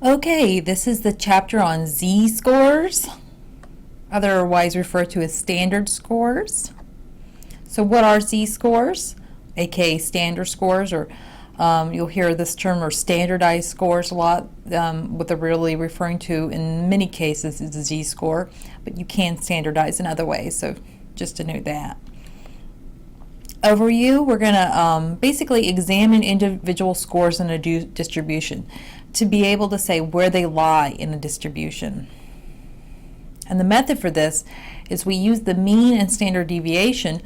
Okay, this is the chapter on z-scores, otherwise referred to as standard scores. So what are z-scores, aka standard scores, or you'll hear this term, or standardized scores a lot. What they're really referring to in many cases is a z-score, but you can standardize in other ways, so just to note that. Overview, we're going to basically examine individual scores in a distribution to be able to say where they lie in a distribution. And the method for this is we use the mean and standard deviation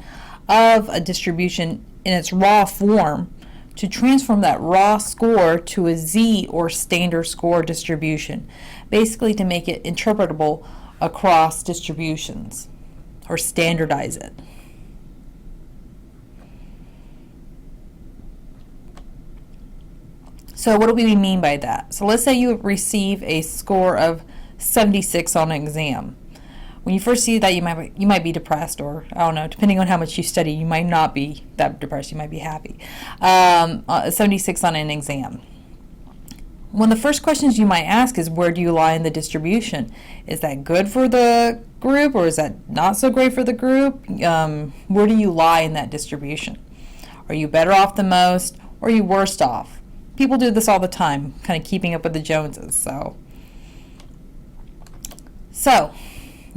of a distribution in its raw form to transform that raw score to a z or standard score distribution, basically to make it interpretable across distributions or standardize it. So what do we mean by that? So let's say you receive a score of 76 on an exam. When you first see that, you might be depressed, or I don't know, depending on how much you study, you might not be that depressed, you might be happy. 76 on an exam. One of the first questions you might ask is, where do you lie in the distribution? Is that good for the group, or is that not so great for the group? Where do you lie in that distribution? Are you better off than most, or are you worse off? People do this all the time, kind of keeping up with the Joneses. So,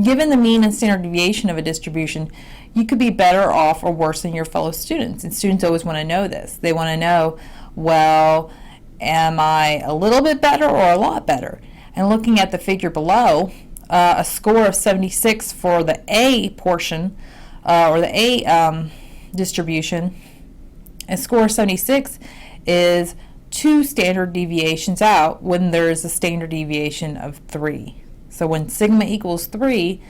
given the mean and standard deviation of a distribution, you could be better off or worse than your fellow students. And students always want to know this. They want to know, well, am I a little bit better or a lot better? And looking at the figure below, a score of 76 for the A portion, or the A distribution, a score of 76 is 2 standard deviations out when there is a standard deviation of 3. So when sigma equals 3,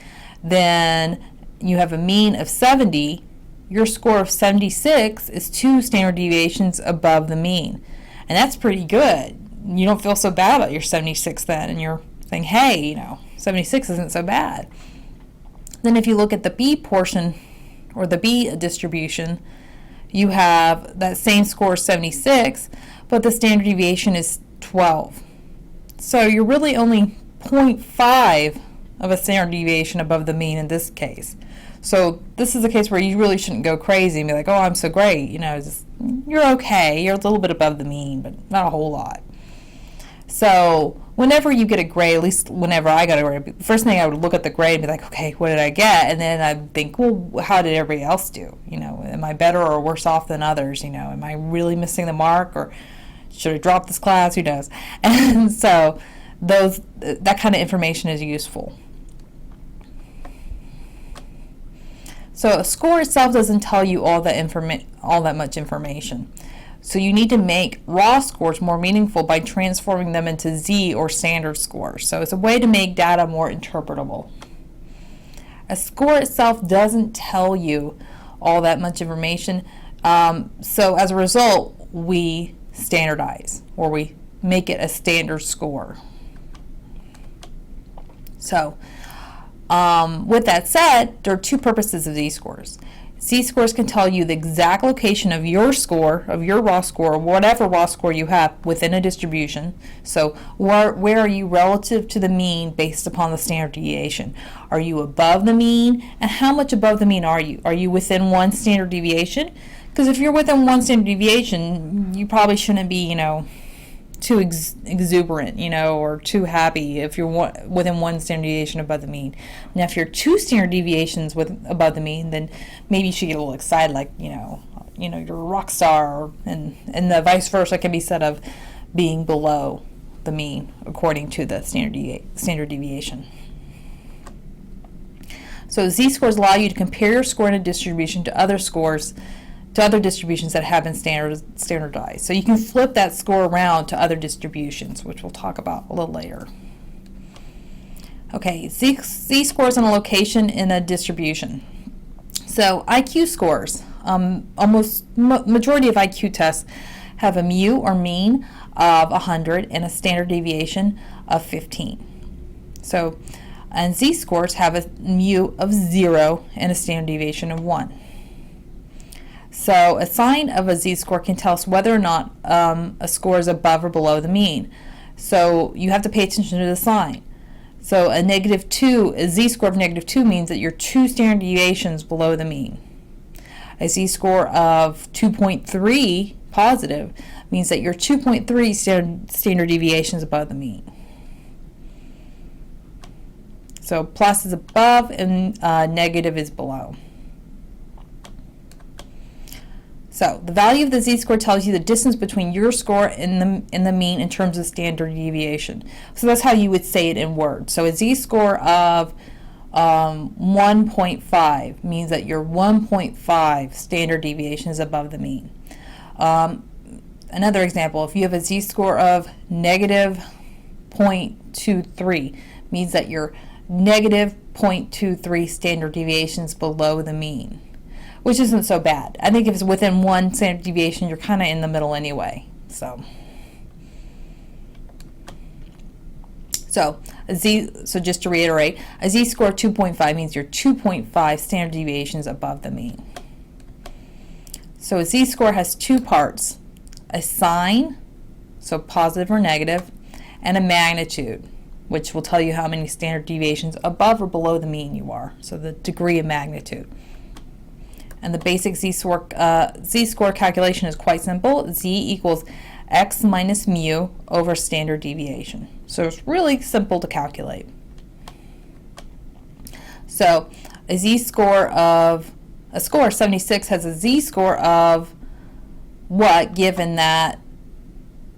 then you have a mean of 70. Your score of 76 is 2 standard deviations above the mean. And that's pretty good. You don't feel so bad about your 76 then, and you're thinking, hey, 76 isn't so bad. Then if you look at the B portion, or the B distribution, you have that same score, 76, but the standard deviation is 12. So you're really only 0.5 of a standard deviation above the mean in this case. So this is a case where you really shouldn't go crazy and be like, oh, I'm so great. You're okay. You're a little bit above the mean, but not a whole lot. So whenever you get a grade, at least whenever I got a grade, the first thing I would look at the grade and be like, okay, what did I get? And then I'd think, well, how did everybody else do? Am I better or worse off than others? Am I really missing the mark, or should I drop this class? Who knows? And so that kind of information is useful. So a score itself doesn't tell you all that much information. So you need to make raw scores more meaningful by transforming them into Z or standard scores. So it's a way to make data more interpretable. A score itself doesn't tell you all that much information. So as a result, we standardize, or we make it a standard score. So with that said, there are 2 purposes of z-scores. Z-scores can tell you the exact location of your score, of your raw score, or whatever raw score you have within a distribution. So where are you relative to the mean based upon the standard deviation? Are you above the mean? And how much above the mean are you? Are you within 1 standard deviation? Because if you're within 1 standard deviation, you probably shouldn't be, too exuberant, or too happy if you're within 1 standard deviation above the mean. Now, if you're 2 standard deviations above the mean, then maybe you should get a little excited, like, you're a rock star, and the vice versa can be said of being below the mean according to the standard deviation. So z-scores allow you to compare your score in a distribution to other distributions that have been standardized. So you can flip that score around to other distributions, which we'll talk about a little later. Okay, z-scores on a location in a distribution. So IQ scores, majority of IQ tests have a mu or mean of 100 and a standard deviation of 15. So, and z-scores have a mu of 0 and a standard deviation of 1. So a sign of a z-score can tell us whether or not a score is above or below the mean. So you have to pay attention to the sign. So a z-score of -2 means that you're 2 standard deviations below the mean. A z-score of 2.3 positive means that you're 2.3 standard deviations above the mean. So plus is above and negative is below. So the value of the z-score tells you the distance between your score and the mean in terms of standard deviation. So that's how you would say it in words. So a z-score of 1.5 means that you're 1.5 standard deviations above the mean. Another example, if you have a z-score of -0.23, means that you're -0.23 standard deviations below the mean, which isn't so bad. I think if it's within 1 standard deviation, you're kind of in the middle anyway. So just to reiterate, a z-score of 2.5 means you're 2.5 standard deviations above the mean. So a z-score has 2 parts, a sign, so positive or negative, and a magnitude, which will tell you how many standard deviations above or below the mean you are, so the degree of magnitude. And the basic z-score calculation is quite simple. Z equals x minus mu over standard deviation. So it's really simple to calculate. So a score of 76 has a z-score of what, given that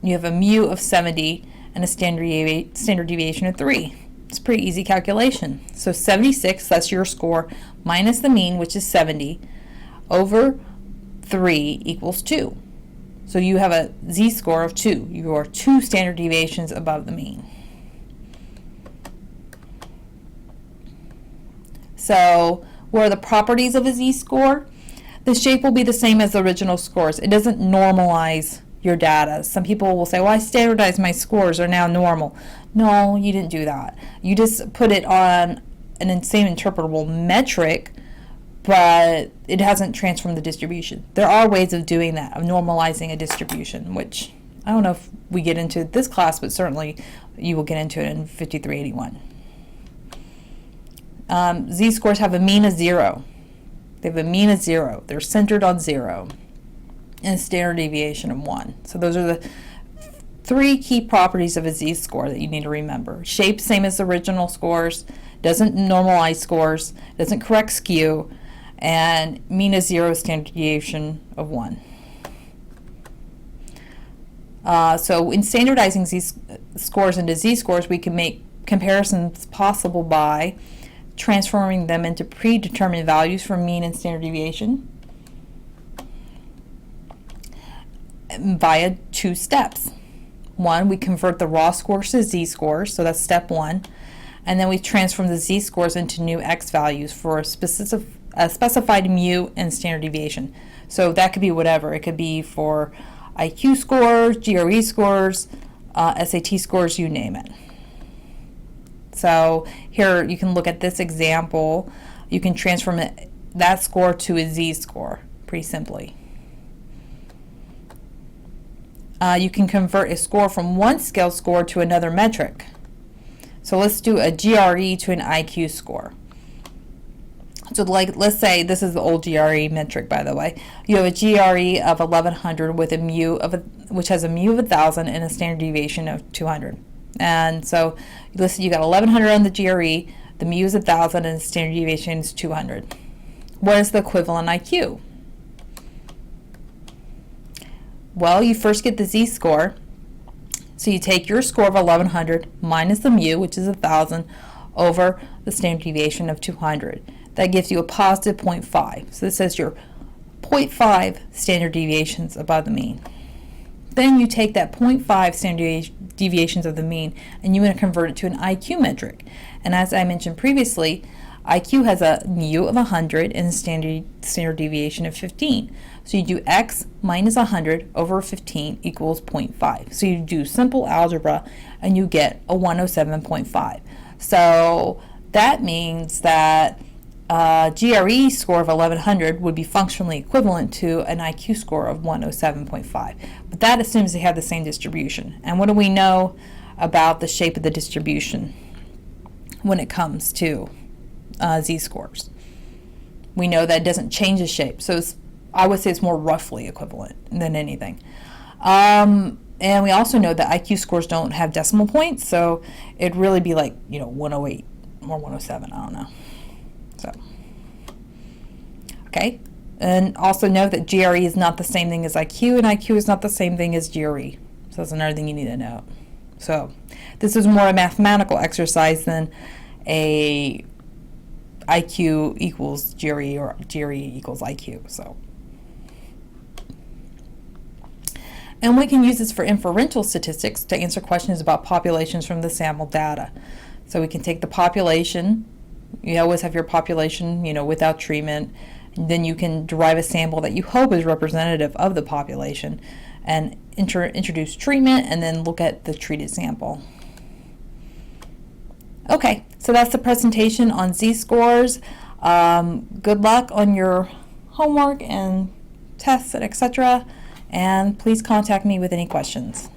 you have a mu of 70 and a standard deviation of 3. It's a pretty easy calculation. So 76, that's your score, minus the mean, which is 70, over 3 equals 2. So you have a z-score of 2. You are 2 standard deviations above the mean. So what are the properties of a z-score? The shape will be the same as the original scores. It doesn't normalize your data. Some people will say, well, I standardized my scores, are now normal. No, you didn't do that. You just put it on an same interpretable metric, but it hasn't transformed the distribution. There are ways of doing that, of normalizing a distribution, which I don't know if we get into this class, but certainly you will get into it in 5381. Z-scores have a mean of 0. They have a mean of 0. They're centered on 0. And a standard deviation of 1. So those are the 3 key properties of a z-score that you need to remember. Shape, same as the original scores. Doesn't normalize scores. Doesn't correct skew. And mean of 0, standard deviation of 1. So in standardizing z-scores into z-scores, we can make comparisons possible by transforming them into predetermined values for mean and standard deviation via 2 steps. 1, we convert the raw scores to z-scores, so that's step 1, and then we transform the z-scores into new x values for a specified mu and standard deviation. So that could be whatever. It could be for IQ scores, GRE scores, SAT scores, you name it. So here you can look at this example. You can transform that score to a z-score pretty simply. You can convert a score from one scale score to another metric. So let's do a GRE to an IQ score. So let's say this is the old GRE metric, by the way. You have a GRE of 1100 with a mu which has a mu of 1000 and a standard deviation of 200. And so listen, you got 1100 on the GRE, the mu is 1000 and the standard deviation is 200. What is the equivalent IQ? Well, you first get the z-score. So you take your score of 1100 minus the mu, which is 1000, over the standard deviation of 200. That gives you a positive 0.5. So this says you're 0.5 standard deviations above the mean. Then you take that 0.5 standard deviations of the mean and you want to convert it to an IQ metric. And as I mentioned previously, IQ has a mu of 100 and a standard deviation of 15. So you do x minus 100 over 15 equals 0.5. So you do simple algebra and you get a 107.5. So that means that a GRE score of 1100 would be functionally equivalent to an IQ score of 107.5. But that assumes they have the same distribution. And what do we know about the shape of the distribution when it comes to z-scores. We know that it doesn't change the shape, so I would say it's more roughly equivalent than anything. And we also know that IQ scores don't have decimal points, so it'd really be like, 108 or 107, I don't know. So, okay. And also know that GRE is not the same thing as IQ, and IQ is not the same thing as GRE. So that's another thing you need to know. So this is more a mathematical exercise than a IQ equals GRE or GRE equals IQ. So, and we can use this for inferential statistics to answer questions about populations from the sample data. So we can take the population, you always have your population, without treatment, and then you can derive a sample that you hope is representative of the population and introduce treatment and then look at the treated sample. Okay, so that's the presentation on z-scores. Good luck on your homework and tests, etc. And please contact me with any questions.